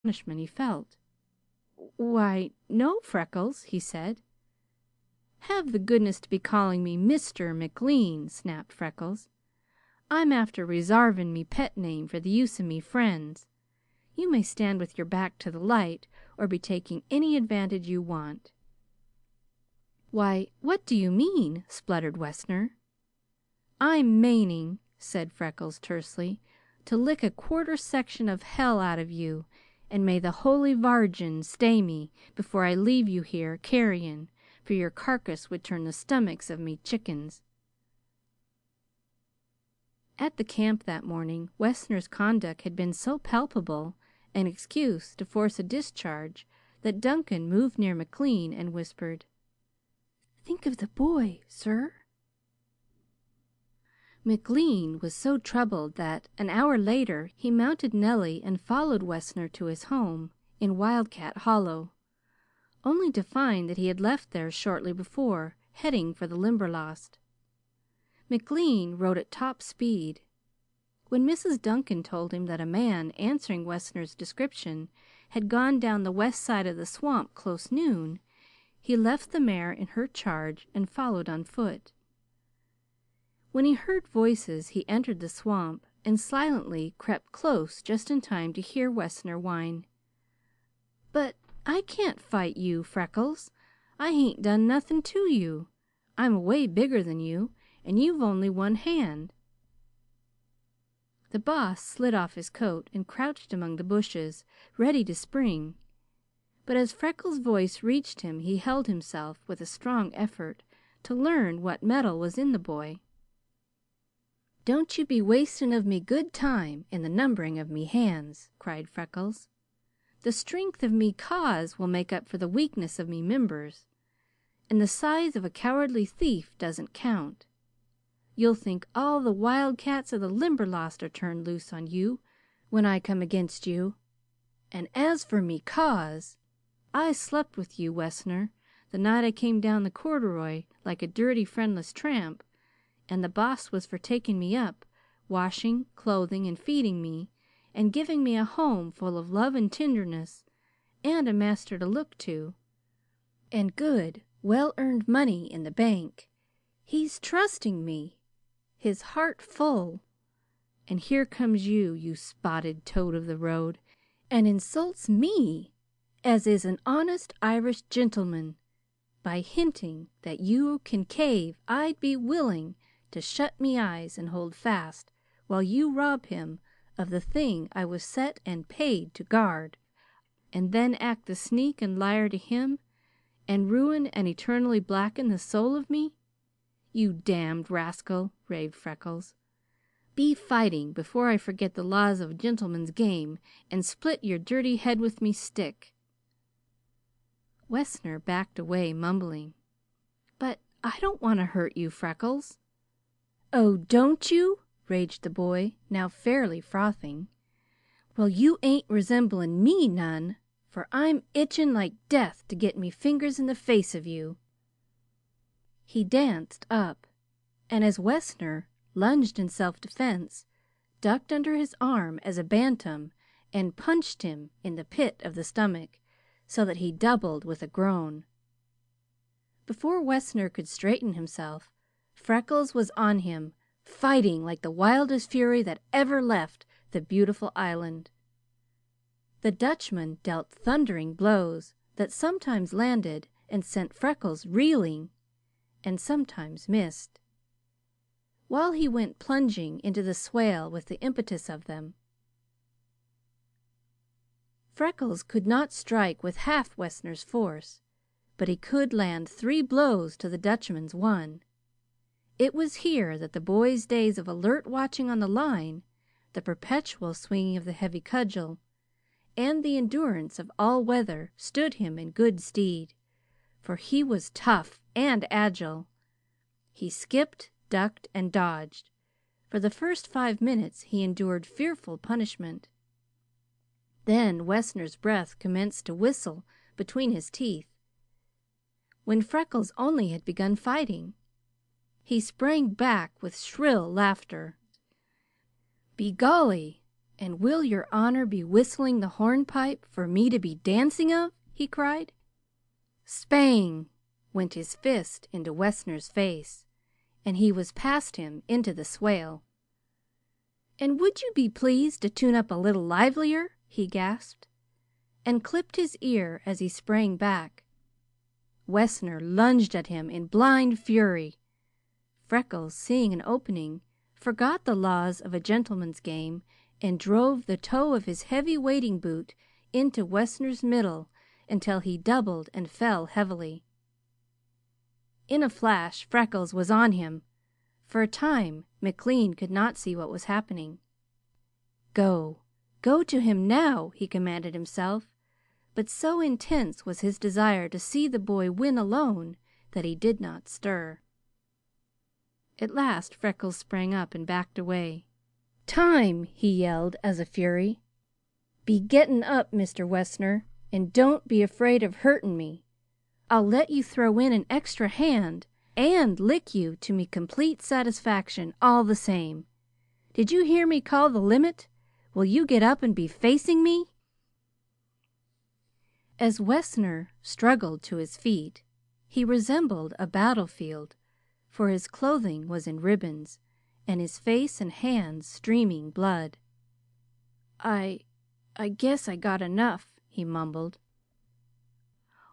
astonishment he felt. "Why, no, Freckles," he said. "Have the goodness to be calling me Mr. McLean," snapped Freckles. "I'm after resarving me pet name for the use of me friends. You may stand with your back to the light or be taking any advantage you want." "Why, what do you mean?" spluttered Wessner. "I'm maning," said Freckles tersely, "to lick a quarter section of hell out of you, and may the Holy Vargin stay me before I leave you here carrion, for your carcass would turn the stomachs of me chickens." At the camp that morning Wessner's conduct had been so palpable an excuse to force a discharge that Duncan moved near McLean and whispered, "Think of the boy, sir." McLean was so troubled that, an hour later, he mounted Nellie and followed Wessner to his home in Wildcat Hollow, only to find that he had left there shortly before, heading for the Limberlost. McLean rode at top speed. When Mrs. Duncan told him that a man answering Wessner's description had gone down the west side of the swamp close noon, he left the mare in her charge and followed on foot. When he heard voices, he entered the swamp and silently crept close just in time to hear Wessner whine, "But I can't fight you, Freckles. I hain't done nothing to you. I'm away bigger than you, and you've only one hand." The Boss slid off his coat and crouched among the bushes, ready to spring. But as Freckles' voice reached him, he held himself with a strong effort to learn what mettle was in the boy. "Don't you be wasting of me good time in the numbering of me hands," cried Freckles. "The strength of me cause will make up for the weakness of me members, and the size of a cowardly thief doesn't count. You'll think all the wildcats of the Limberlost are turned loose on you when I come against you. And as for me cause, I slept with you, Wessner, the night I came down the corduroy like a dirty, friendless tramp, and the Boss was for taking me up, washing, clothing, and feeding me, and giving me a home full of love and tenderness, and a master to look to, and good, well-earned money in the bank. He's trusting me, his heart full, and here comes you, you spotted toad of the road, and insults me, as is an honest Irish gentleman, by hinting that you can cave I'd be willing to shut me eyes and hold fast while you rob him of the thing I was set and paid to guard, and then act the sneak and liar to him, and ruin and eternally blacken the soul of me. You damned rascal!" raved Freckles. "Be fighting before I forget the laws of a gentleman's game and split your dirty head with me stick." Wessner backed away, mumbling, "But I don't want to hurt you, Freckles." "Oh, don't you?" raged the boy, now fairly frothing. "Well, you ain't resembling me none, for I'm itching like death to get me fingers in the face of you." He danced up, and as Wessner lunged in self-defense, ducked under his arm as a bantam and punched him in the pit of the stomach, so that he doubled with a groan. Before Wessner could straighten himself, Freckles was on him, fighting like the wildest fury that ever left the beautiful island. The Dutchman dealt thundering blows that sometimes landed and sent Freckles reeling, and sometimes missed, while he went plunging into the swale with the impetus of them. Freckles could not strike with half Wessner's force, but he could land 3 blows to the Dutchman's 1. It was here that the boy's days of alert watching on the line, the perpetual swinging of the heavy cudgel, and the endurance of all weather stood him in good stead, for he was tough and agile. He skipped, ducked, and dodged. For the first 5 minutes he endured fearful punishment. Then Wessner's breath commenced to whistle between his teeth. When Freckles only had begun fighting, he sprang back with shrill laughter. "Be golly, And will your honor be whistling the hornpipe for me to be dancing of?" he cried. Spang! Went his fist into Wessner's face, and he was past him into the swale. "And would you be pleased to tune up a little livelier?" he gasped, and clipped his ear as he sprang back. Wessner lunged at him in blind fury. Freckles, seeing an opening, forgot the laws of a gentleman's game and drove the toe of his heavy wading boot into Wessner's middle until he doubled and fell heavily. In a flash Freckles was on him. For a time McLean could not see what was happening. Go to him now, he commanded himself, but so intense was his desire to see the boy win alone that he did not stir. At last Freckles sprang up and backed away. "Time!" he yelled as a fury. "Be gettin' up, Mr. Wessner, and don't be afraid of hurtin' me. I'll let you throw in an extra hand and lick you to me complete satisfaction all the same. Did you hear me call the limit? Will you get up and be facing me?" As Wessner struggled to his feet, he resembled a battlefield, for his clothing was in ribbons and his face and hands streaming blood. I guess I got enough," he mumbled.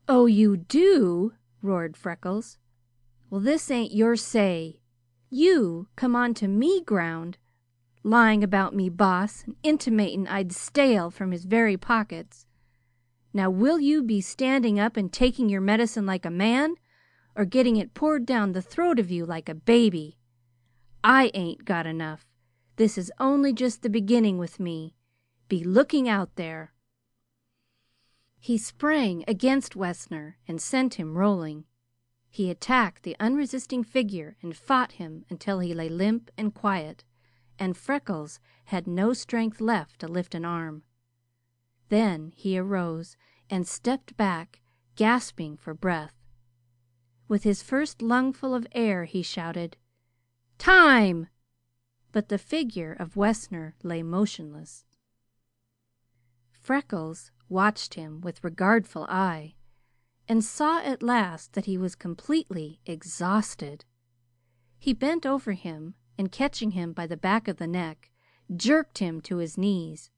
"Oh, you do?" roared Freckles. "Well, this ain't your say. You come on to me ground, lying about me boss and intimating I'd stale from his very pockets. Now will you be standing up and taking your medicine like a man, or getting it poured down the throat of you like a baby? I ain't got enough. This is only just the beginning with me. Be looking out there." He sprang against Wessner and sent him rolling. He attacked the unresisting figure and fought him until he lay limp and quiet, and Freckles had no strength left to lift an arm. Then he arose and stepped back, gasping for breath. With his first lungful of air he shouted, "Time!" But the figure of Wessner lay motionless. Freckles watched him with regardful eye and saw at last that he was completely exhausted. He bent over him and, catching him by the back of the neck, jerked him to his knees.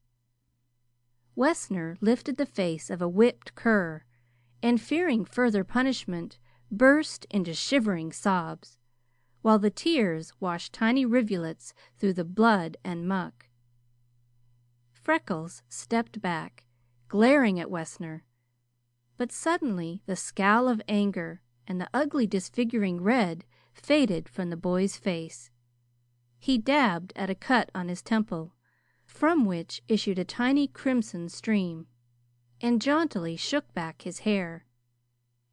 Wessner lifted the face of a whipped cur and, fearing further punishment, burst into shivering sobs, while the tears washed tiny rivulets through the blood and muck. Freckles stepped back, glaring at Wessner, but suddenly the scowl of anger and the ugly, disfiguring red faded from the boy's face. He dabbed at a cut on his temple, from which issued a tiny crimson stream, and jauntily shook back his hair.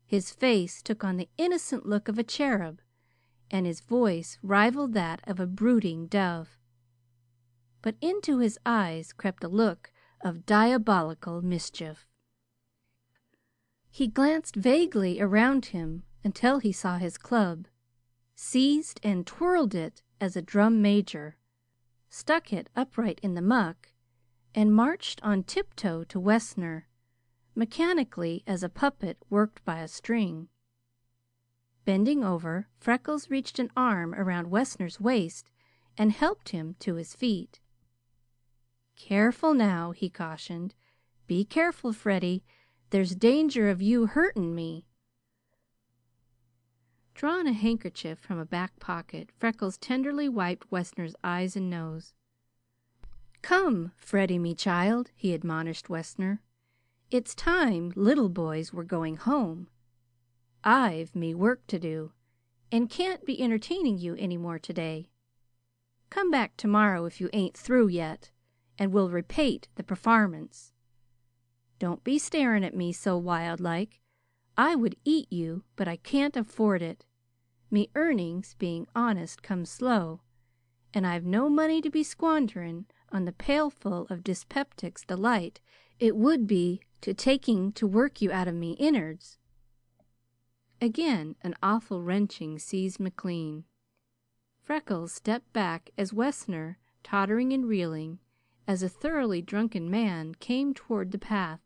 His face took on the innocent look of a cherub, and his voice rivaled that of a brooding dove. But into his eyes crept a look of diabolical mischief. He glanced vaguely around him until he saw his club, seized and twirled it as a drum major, stuck it upright in the muck, and marched on tiptoe to Wessner, mechanically as a puppet worked by a string. Bending over, Freckles reached an arm around Wessner's waist and helped him to his feet. "Careful now," he cautioned. "Be careful, Freddie. There's danger of you hurtin' me." Drawing a handkerchief from a back pocket, Freckles tenderly wiped Wessner's eyes and nose. "Come, Freddie, me child," he admonished Wessner. "It's time little boys were going home. I've me work to do, and can't be entertaining you any more today. Come back tomorrow if you ain't through yet, and we'll repeat the perfarmance. Don't be staring at me so wild like. I would eat you, but I can't afford it. Me earnings, being honest, come slow, and I've no money to be squanderin' on the pailful of dyspeptic's delight it would be to taking to work you out of me innards." Again an awful wrenching seized McLean. Freckles stepped back as Wessner, tottering and reeling, as a thoroughly drunken man came toward the path